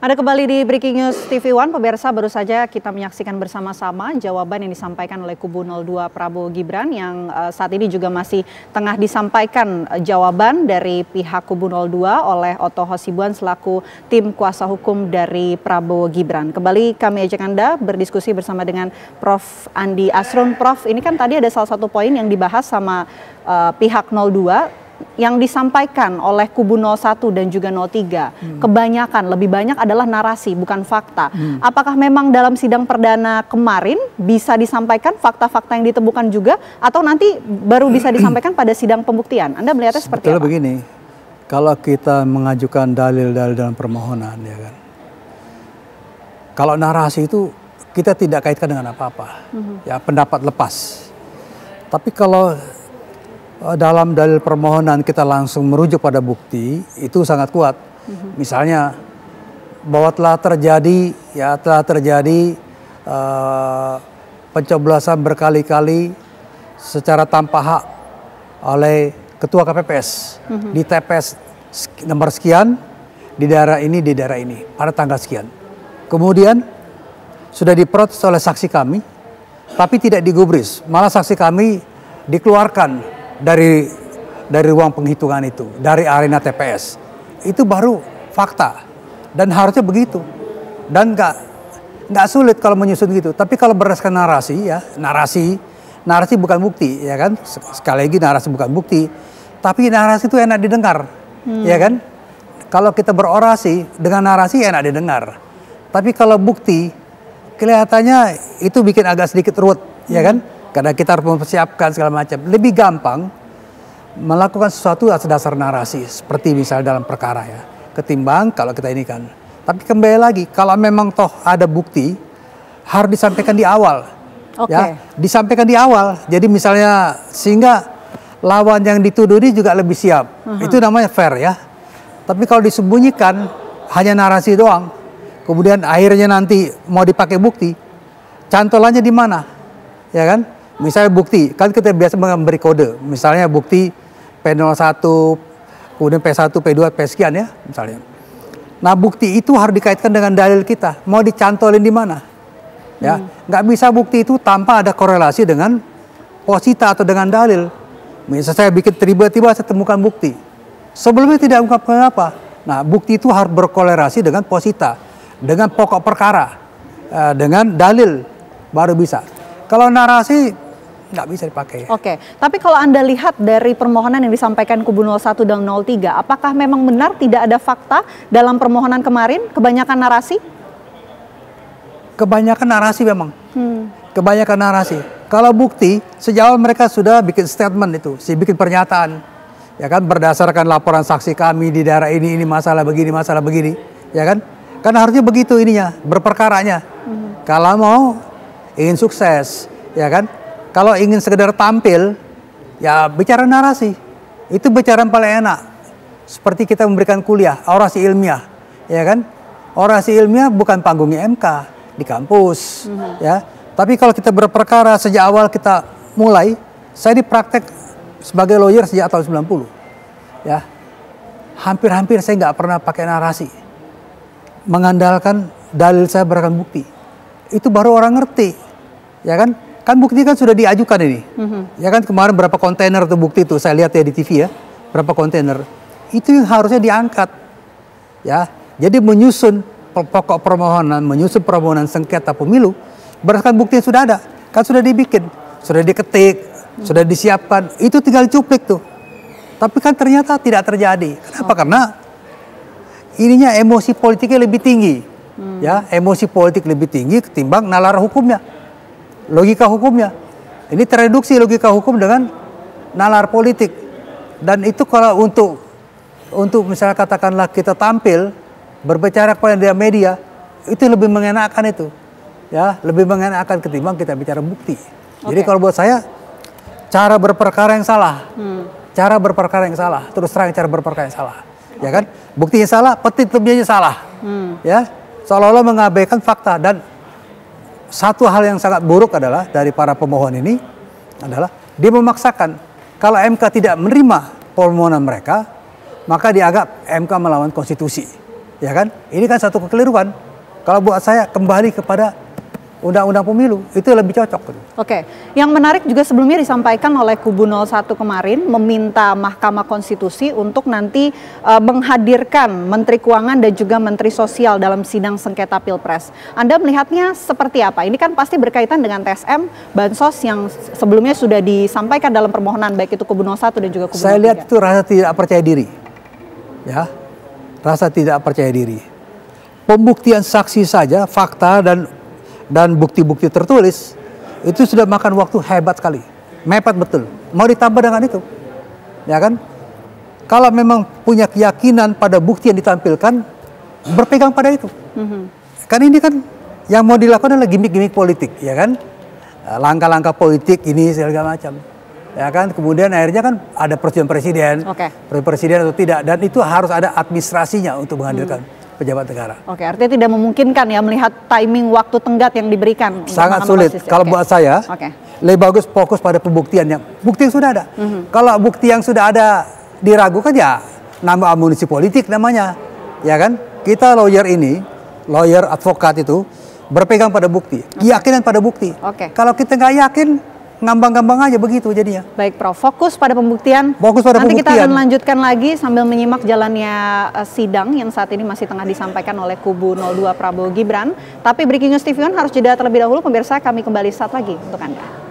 Ada kembali di Breaking News TV One, pemirsa. Baru saja kita menyaksikan bersama-sama jawaban yang disampaikan oleh kubu 02 Prabowo Gibran yang saat ini juga masih tengah disampaikan jawaban dari pihak kubu 02 oleh Otto Hasibuan selaku tim kuasa hukum dari Prabowo Gibran. Kembali kami ajak Anda berdiskusi bersama dengan Prof. Andi Asrun. Prof, ini kan tadi ada salah satu poin yang dibahas sama pihak 02 yang disampaikan oleh kubu 01 dan juga 03, kebanyakan, lebih banyak adalah narasi, bukan fakta. Apakah memang dalam sidang perdana kemarin bisa disampaikan fakta-fakta yang ditemukan juga, atau nanti baru bisa disampaikan pada sidang pembuktian? Anda melihatnya seperti apa? Begini, kalau kita mengajukan dalil-dalil dalam permohonan, ya kan, kalau narasi itu kita tidak kaitkan dengan apa-apa, ya pendapat lepas. Tapi kalau dalam dalil permohonan kita langsung merujuk pada bukti, itu sangat kuat. Misalnya bahwa telah terjadi pencoblosan berkali-kali secara tanpa hak oleh ketua KPPS di TPS nomor sekian, di daerah ini pada tanggal sekian. Kemudian sudah diprotes oleh saksi kami, tapi tidak digubris, malah saksi kami dikeluarkan dari ruang penghitungan itu, dari arena TPS. Itu baru fakta, dan harusnya begitu. Dan nggak sulit kalau menyusun gitu. Tapi kalau berdasarkan narasi, ya narasi bukan bukti, ya kan. Sekali lagi narasi bukan bukti, tapi narasi itu enak didengar, ya kan. Kalau kita berorasi dengan narasi enak didengar, tapi kalau bukti kelihatannya itu bikin agak sedikit ruwet, ya kan. Karena kita harus mempersiapkan segala macam. Lebih gampang melakukan sesuatu atas dasar narasi, seperti misalnya dalam perkara, ya, ketimbang kalau kita ini kan. Tapi kembali lagi, kalau memang toh ada bukti, harus disampaikan di awal. Ya, disampaikan di awal. Jadi misalnya sehingga lawan yang dituduh ini juga lebih siap. Itu namanya fair, ya. Tapi kalau disembunyikan hanya narasi doang, kemudian akhirnya nanti mau dipakai bukti, cantolannya di mana, ya kan? Misalnya bukti, kan kita biasa memberi kode, misalnya bukti P01, kemudian P1, P2, P sekian, ya, misalnya. Nah, bukti itu harus dikaitkan dengan dalil kita, mau dicantolin di mana, ya. Nggak bisa bukti itu tanpa ada korelasi dengan posita atau dengan dalil. Misalnya saya bikin tiba-tiba saya temukan bukti, sebelumnya tidak ungkapkan apa. Nah, bukti itu harus berkorelasi dengan posita, dengan pokok perkara, dengan dalil, baru bisa. Kalau narasi nggak bisa dipakai. Oke, tapi kalau Anda lihat dari permohonan yang disampaikan kubu 01 dan 03, apakah memang benar tidak ada fakta dalam permohonan kemarin, kebanyakan narasi? Kebanyakan narasi memang. Kebanyakan narasi. Kalau bukti, sejak awal mereka sudah bikin statement itu, bikin pernyataan. Ya kan, berdasarkan laporan saksi kami di daerah ini masalah begini, ya kan? Kan harusnya begitu ininya, berperkaranya. Kalau mau ingin sukses, ya kan? Kalau ingin sekedar tampil, ya bicara narasi. Itu bicara yang paling enak. Seperti kita memberikan kuliah, orasi ilmiah, ya kan? Orasi ilmiah bukan panggungnya MK di kampus, ya. Tapi kalau kita berperkara sejak awal kita mulai, saya dipraktek sebagai lawyer sejak tahun 90, ya. Hampir-hampir saya nggak pernah pakai narasi, mengandalkan dalil saya berdasarkan bukti. Itu baru orang ngerti, ya kan? Kan bukti kan sudah diajukan ini, ya kan, kemarin berapa kontainer tuh bukti itu saya lihat ya di TV, ya, berapa kontainer, itu yang harusnya diangkat, ya. Jadi menyusun pokok permohonan, menyusun permohonan sengketa pemilu berdasarkan bukti yang sudah ada, kan sudah dibikin, sudah diketik, sudah disiapkan, itu tinggal cuplik tuh. Tapi kan ternyata tidak terjadi. Kenapa? Karena ininya emosi politiknya lebih tinggi, ya, emosi politik lebih tinggi ketimbang nalar hukumnya. Logika hukumnya, ini tereduksi logika hukum dengan nalar politik, dan itu kalau untuk misalnya katakanlah kita tampil berbicara kepada media, itu lebih mengenakan itu, ya, lebih mengenakan ketimbang kita bicara bukti. Jadi kalau buat saya cara berperkara yang salah, terus terang cara berperkara yang salah, ya kan? Buktinya salah, petitumnya salah, ya, seolah-olah mengabaikan fakta. Dan satu hal yang sangat buruk adalah dari para pemohon ini adalah dia memaksakan. Kalau MK tidak menerima permohonan mereka, maka dianggap MK melawan konstitusi. Ya kan? Ini kan satu kekeliruan. Kalau buat saya kembali kepada undang-undang pemilu, itu lebih cocok. Oke, yang menarik juga sebelumnya disampaikan oleh kubu 01 kemarin meminta Mahkamah Konstitusi untuk nanti menghadirkan Menteri Keuangan dan juga Menteri Sosial dalam sidang sengketa Pilpres. Anda melihatnya seperti apa? Ini kan pasti berkaitan dengan TSM, Bansos yang sebelumnya sudah disampaikan dalam permohonan baik itu kubu 01 dan juga kubu 03. Saya lihat itu rasa tidak percaya diri. Ya, rasa tidak percaya diri. Pembuktian saksi saja, fakta dan bukti-bukti tertulis itu sudah makan waktu hebat sekali, mepet betul. Mau ditambah dengan itu, ya kan? Kalau memang punya keyakinan pada bukti yang ditampilkan, berpegang pada itu. Kan ini kan yang mau dilakukan adalah gimmick-gimmick politik, ya kan? Langkah-langkah politik ini segala macam, ya kan? Kemudian akhirnya kan ada persetujuan presiden atau tidak, dan itu harus ada administrasinya untuk menghadirkan pejabat negara. Oke, artinya tidak memungkinkan ya melihat timing waktu tenggat yang diberikan. Sangat sulit. Kalau buat saya, lebih bagus fokus pada pembuktian bukti yang sudah ada. Kalau bukti yang sudah ada diragukan ya nambah amunisi politik namanya, ya kan? Kita lawyer advokat itu berpegang pada bukti, keyakinan pada bukti. Kalau kita nggak yakin, ngambang-ngambang aja begitu jadinya. Baik Prof, fokus pada pembuktian. Nanti kita akan lanjutkan lagi sambil menyimak jalannya sidang yang saat ini masih tengah disampaikan oleh kubu 02 Prabowo Gibran. Tapi Breaking News TV One harus jeda terlebih dahulu. Pemirsa, kami kembali saat lagi untuk Anda.